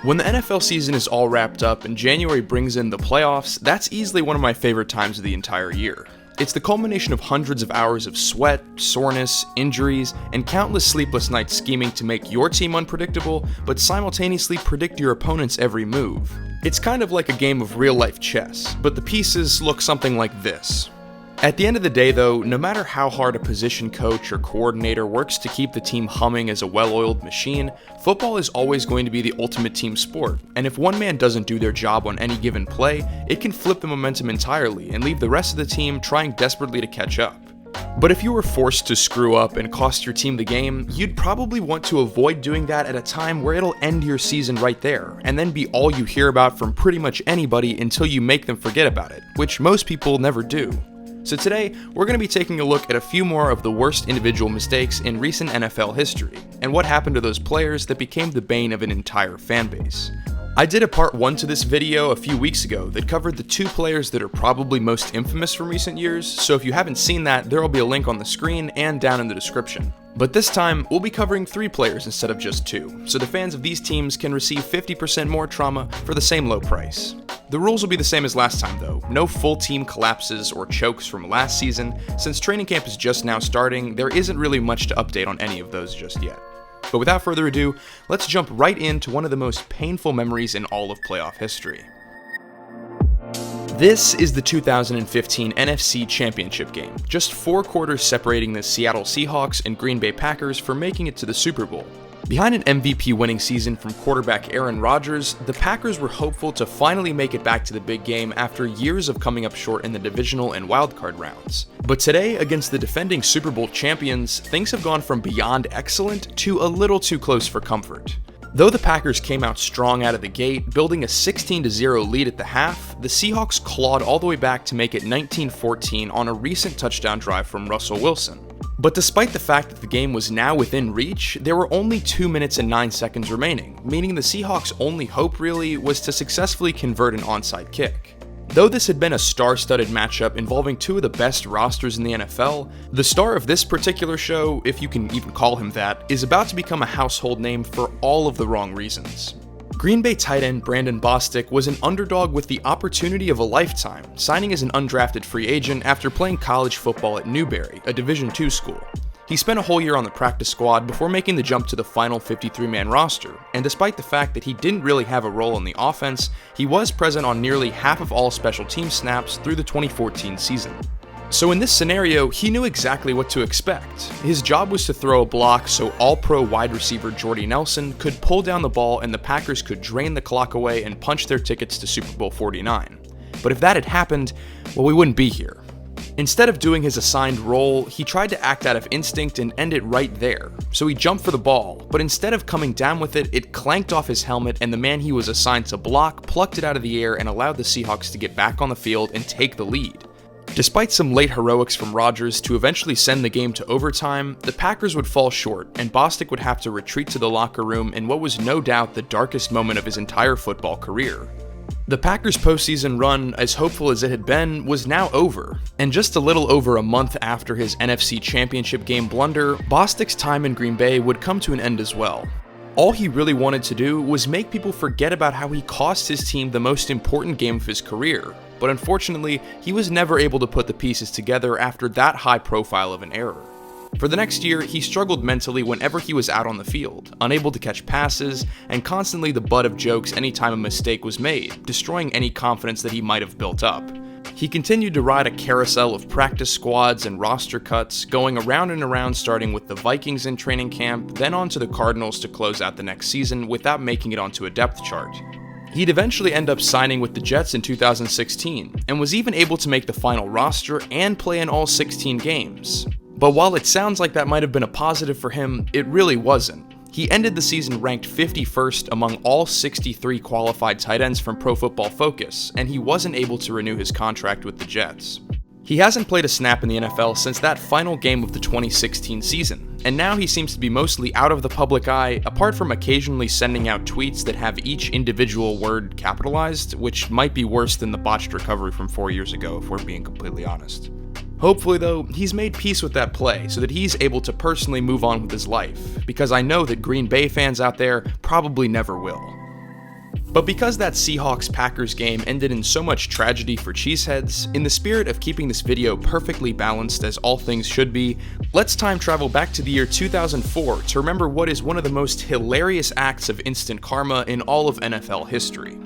When the NFL season is all wrapped up and January brings in the playoffs, that's easily one of my favorite times of the entire year. It's the culmination of hundreds of hours of sweat, soreness, injuries, and countless sleepless nights scheming to make your team unpredictable, but simultaneously predict your opponent's every move. It's kind of like a game of real-life chess, but the pieces look something like this. At the end of the day though, no matter how hard a position coach or coordinator works to keep the team humming as a well-oiled machine, football is always going to be the ultimate team sport, and if one man doesn't do their job on any given play, it can flip the momentum entirely and leave the rest of the team trying desperately to catch up. But if you were forced to screw up and cost your team the game, you'd probably want to avoid doing that at a time where it'll end your season right there, and then be all you hear about from pretty much anybody until you make them forget about it, which most people never do. So today, we're going to be taking a look at a few more of the worst individual mistakes in recent NFL history, and what happened to those players that became the bane of an entire fanbase. I did a part 1 to this video a few weeks ago that covered the 2 players that are probably most infamous from recent years, so if you haven't seen that, there will be a link on the screen and down in the description. But this time, we'll be covering 3 players instead of just 2, so the fans of these teams can receive 50% more trauma for the same low price. The rules will be the same as last time though, no full team collapses or chokes from last season. Since training camp is just now starting, there isn't really much to update on any of those just yet. But without further ado, let's jump right into one of the most painful memories in all of playoff history. This is the 2015 NFC Championship game, just 4 quarters separating the Seattle Seahawks and Green Bay Packers from making it to the Super Bowl. Behind an MVP winning season from quarterback Aaron Rodgers, the Packers were hopeful to finally make it back to the big game after years of coming up short in the divisional and wildcard rounds. But today, against the defending Super Bowl champions, things have gone from beyond excellent to a little too close for comfort. Though the Packers came out strong out of the gate, building a 16-0 lead at the half, the Seahawks clawed all the way back to make it 19-14 on a recent touchdown drive from Russell Wilson. But despite the fact that the game was now within reach, there were only 2 minutes and 9 seconds remaining, meaning the Seahawks' only hope really was to successfully convert an onside kick. Though this had been a star-studded matchup involving 2 of the best rosters in the NFL, the star of this particular show, if you can even call him that, is about to become a household name for all of the wrong reasons. Green Bay tight end Brandon Bostick was an underdog with the opportunity of a lifetime, signing as an undrafted free agent after playing college football at Newberry, a Division II school. He spent a whole year on the practice squad before making the jump to the final 53-man roster, and despite the fact that he didn't really have a role in the offense, he was present on nearly half of all special team snaps through the 2014 season. So in this scenario, he knew exactly what to expect. His job was to throw a block so all-pro wide receiver Jordy Nelson could pull down the ball and the Packers could drain the clock away and punch their tickets to Super Bowl 49. But if that had happened, well, we wouldn't be here. Instead of doing his assigned role, he tried to act out of instinct and end it right there. So he jumped for the ball, but instead of coming down with it, it clanked off his helmet and the man he was assigned to block plucked it out of the air and allowed the Seahawks to get back on the field and take the lead. Despite some late heroics from Rodgers to eventually send the game to overtime, the Packers would fall short, and Bostick would have to retreat to the locker room in what was no doubt the darkest moment of his entire football career. The Packers' postseason run, as hopeful as it had been, was now over, and just a little over a month after his NFC Championship game blunder, Bostick's time in Green Bay would come to an end as well. All he really wanted to do was make people forget about how he cost his team the most important game of his career, but unfortunately, he was never able to put the pieces together after that high profile of an error. For the next year, he struggled mentally whenever he was out on the field, unable to catch passes, and constantly the butt of jokes anytime a mistake was made, destroying any confidence that he might have built up. He continued to ride a carousel of practice squads and roster cuts, going around and around starting with the Vikings in training camp, then on to the Cardinals to close out the next season without making it onto a depth chart. He'd eventually end up signing with the Jets in 2016, and was even able to make the final roster and play in all 16 games. But while it sounds like that might have been a positive for him, it really wasn't. He ended the season ranked 51st among all 63 qualified tight ends from Pro Football Focus, and he wasn't able to renew his contract with the Jets. He hasn't played a snap in the NFL since that final game of the 2016 season, and now he seems to be mostly out of the public eye, apart from occasionally sending out tweets that have each individual word capitalized, which might be worse than the botched recovery from 4 years ago, if we're being completely honest. Hopefully though, he's made peace with that play so that he's able to personally move on with his life, because I know that Green Bay fans out there probably never will. But because that Seahawks-Packers game ended in so much tragedy for cheeseheads, in the spirit of keeping this video perfectly balanced as all things should be, let's time travel back to the year 2004 to remember what is one of the most hilarious acts of instant karma in all of NFL history.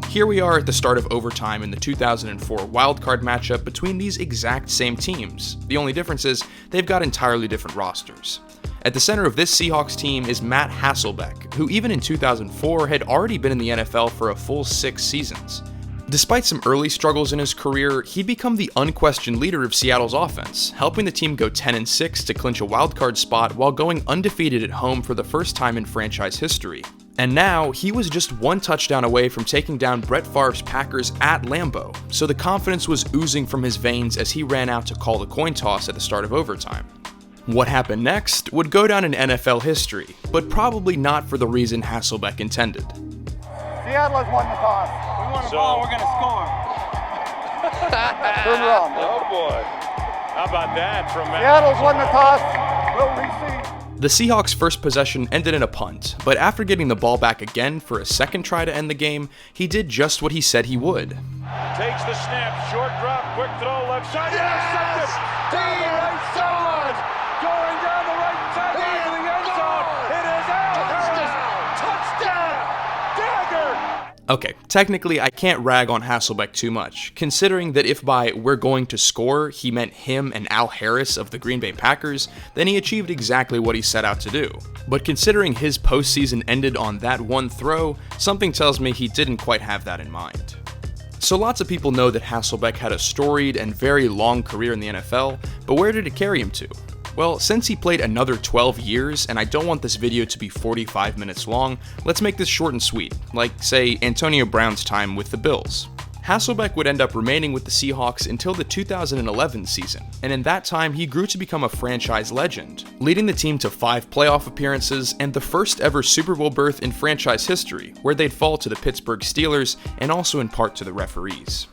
Here we are at the start of overtime in the 2004 wildcard matchup between these exact same teams. The only difference is they've got entirely different rosters. At the center of this Seahawks team is Matt Hasselbeck, who even in 2004 had already been in the NFL for a full 6 seasons. Despite some early struggles in his career, he'd become the unquestioned leader of Seattle's offense, helping the team go 10-6 to clinch a wildcard spot while going undefeated at home for the first time in franchise history. And now, he was just one touchdown away from taking down Brett Favre's Packers at Lambeau, so the confidence was oozing from his veins as he ran out to call the coin toss at the start of overtime. What happened next would go down in NFL history, but probably not for the reason Hasselbeck intended. Seattle has won the toss. We won the ball, we're going to score. Turn around. Oh boy. How about that from Matt? Seattle's won the toss. We'll receive. The Seahawks' first possession ended in a punt, but after getting the ball back again for a second try to end the game, he did just what he said he would. Takes the snap, short drop, quick throw, left side, intercepted! Down the right side! Going down the right sideline to the end zone! It is out! Touchdown! Dagger! Okay, technically I can't rag on Hasselbeck too much, considering that if by "we're going to score" he meant him and Al Harris of the Green Bay Packers, then he achieved exactly what he set out to do. But considering his postseason ended on that one throw, something tells me he didn't quite have that in mind. So lots of people know that Hasselbeck had a storied and very long career in the NFL, but where did it carry him to? Well, since he played another 12 years, and I don't want this video to be 45 minutes long, let's make this short and sweet, like, say, Antonio Brown's time with the Bills. Hasselbeck would end up remaining with the Seahawks until the 2011 season, and in that time he grew to become a franchise legend, leading the team to 5 playoff appearances and the first ever Super Bowl berth in franchise history, where they'd fall to the Pittsburgh Steelers and also in part to the referees.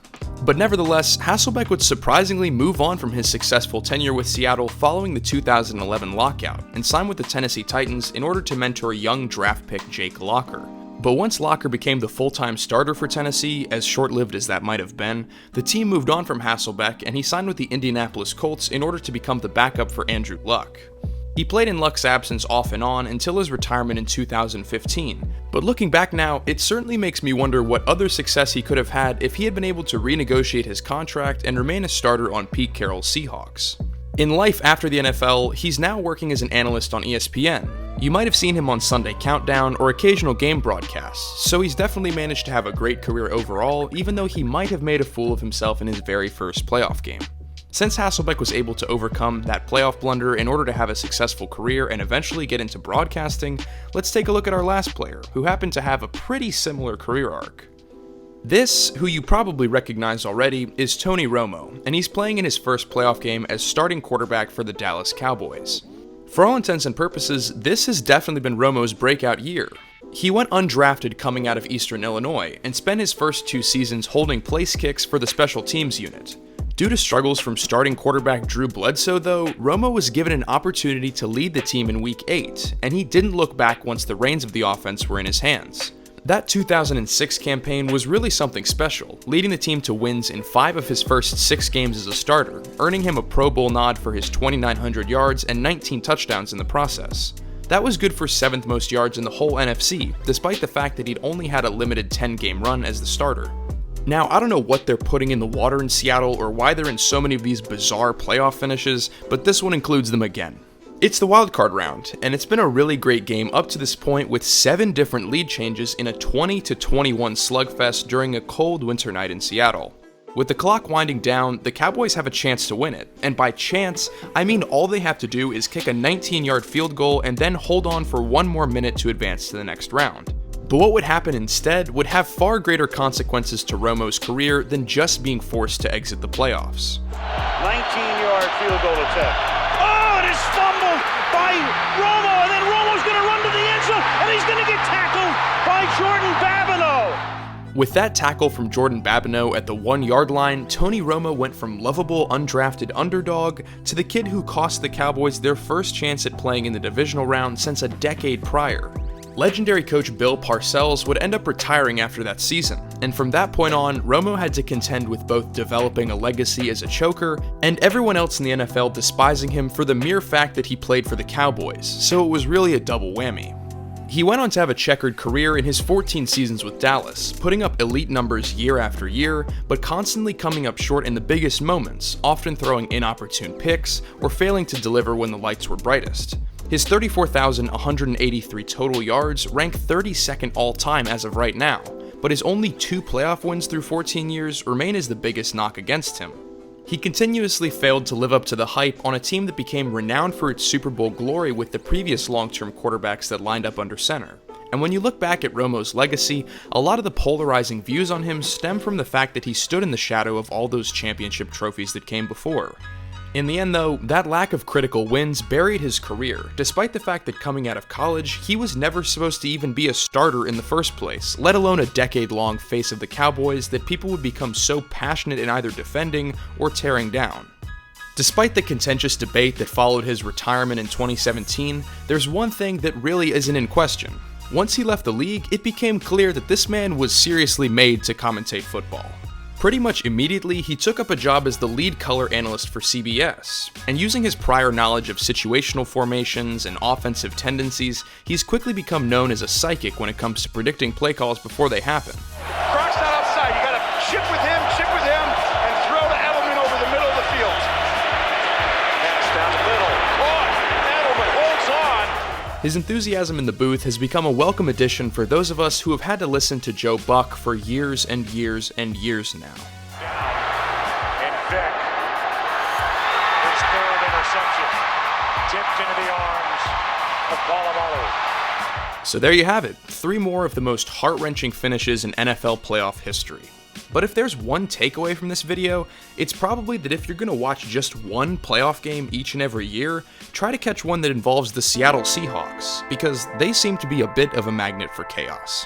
But nevertheless, Hasselbeck would surprisingly move on from his successful tenure with Seattle following the 2011 lockout and sign with the Tennessee Titans in order to mentor young draft pick Jake Locker. But once Locker became the full-time starter for Tennessee, as short-lived as that might have been, the team moved on from Hasselbeck and he signed with the Indianapolis Colts in order to become the backup for Andrew Luck. He played in Luck's absence off and on until his retirement in 2015, but looking back now, it certainly makes me wonder what other success he could have had if he had been able to renegotiate his contract and remain a starter on Pete Carroll's Seahawks. In life after the NFL, he's now working as an analyst on ESPN. You might have seen him on Sunday Countdown or occasional game broadcasts, so he's definitely managed to have a great career overall, even though he might have made a fool of himself in his very first playoff game. Since Hasselbeck was able to overcome that playoff blunder in order to have a successful career and eventually get into broadcasting, let's take a look at our last player, who happened to have a pretty similar career arc. This, who you probably recognize already, is Tony Romo, and he's playing in his first playoff game as starting quarterback for the Dallas Cowboys. For all intents and purposes, this has definitely been Romo's breakout year. He went undrafted coming out of Eastern Illinois and spent his first 2 seasons holding place kicks for the special teams unit. Due to struggles from starting quarterback Drew Bledsoe though, Romo was given an opportunity to lead the team in Week 8, and he didn't look back once the reins of the offense were in his hands. That 2006 campaign was really something special, leading the team to wins in 5 of his first 6 games as a starter, earning him a Pro Bowl nod for his 2,900 yards and 19 touchdowns in the process. That was good for 7th most yards in the whole NFC, despite the fact that he'd only had a limited 10-game run as the starter. Now, I don't know what they're putting in the water in Seattle or why they're in so many of these bizarre playoff finishes, but this one includes them again. It's the wildcard round, and it's been a really great game up to this point with 7 different lead changes in a 20-21 slugfest during a cold winter night in Seattle. With the clock winding down, the Cowboys have a chance to win it, and by chance, I mean all they have to do is kick a 19-yard field goal and then hold on for 1 more minute to advance to the next round. But what would happen instead would have far greater consequences to Romo's career than just being forced to exit the playoffs. 19-yard field goal attempt. Oh, it is fumbled by Romo, and then Romo's going to run to the end zone, and he's going to get tackled by Jordan Babineau. With that tackle from Jordan Babineau at the 1-yard line, Tony Romo went from lovable undrafted underdog to the kid who cost the Cowboys their first chance at playing in the divisional round since a decade prior. Legendary coach Bill Parcells would end up retiring after that season, and from that point on, Romo had to contend with both developing a legacy as a choker, and everyone else in the NFL despising him for the mere fact that he played for the Cowboys, so it was really a double whammy. He went on to have a checkered career in his 14 seasons with Dallas, putting up elite numbers year after year, but constantly coming up short in the biggest moments, often throwing inopportune picks, or failing to deliver when the lights were brightest. His 34,183 total yards rank 32nd all-time as of right now, but his only 2 playoff wins through 14 years remain as the biggest knock against him. He continuously failed to live up to the hype on a team that became renowned for its Super Bowl glory with the previous long-term quarterbacks that lined up under center. And when you look back at Romo's legacy, a lot of the polarizing views on him stem from the fact that he stood in the shadow of all those championship trophies that came before. In the end though, that lack of critical wins buried his career, despite the fact that coming out of college, he was never supposed to even be a starter in the first place, let alone a decade-long face of the Cowboys that people would become so passionate in either defending or tearing down. Despite the contentious debate that followed his retirement in 2017, there's one thing that really isn't in question. Once he left the league, it became clear that this man was seriously made to commentate football. Pretty much immediately, he took up a job as the lead color analyst for CBS, and using his prior knowledge of situational formations and offensive tendencies, he's quickly become known as a psychic when it comes to predicting play calls before they happen. Croc's not outside. You got to chip with him, and throw to Edelman over the middle of the field. Pass down the middle. Caught. Edelman holds on. His enthusiasm in the booth has become a welcome addition for those of us who have had to listen to Joe Buck for years and years and years now. And Vick. His third interception. Tipped into the arms of Polamalu. So there you have it, 3 more of the most heart-wrenching finishes in NFL playoff history. But if there's one takeaway from this video, it's probably that if you're going to watch just one playoff game each and every year, try to catch one that involves the Seattle Seahawks, because they seem to be a bit of a magnet for chaos.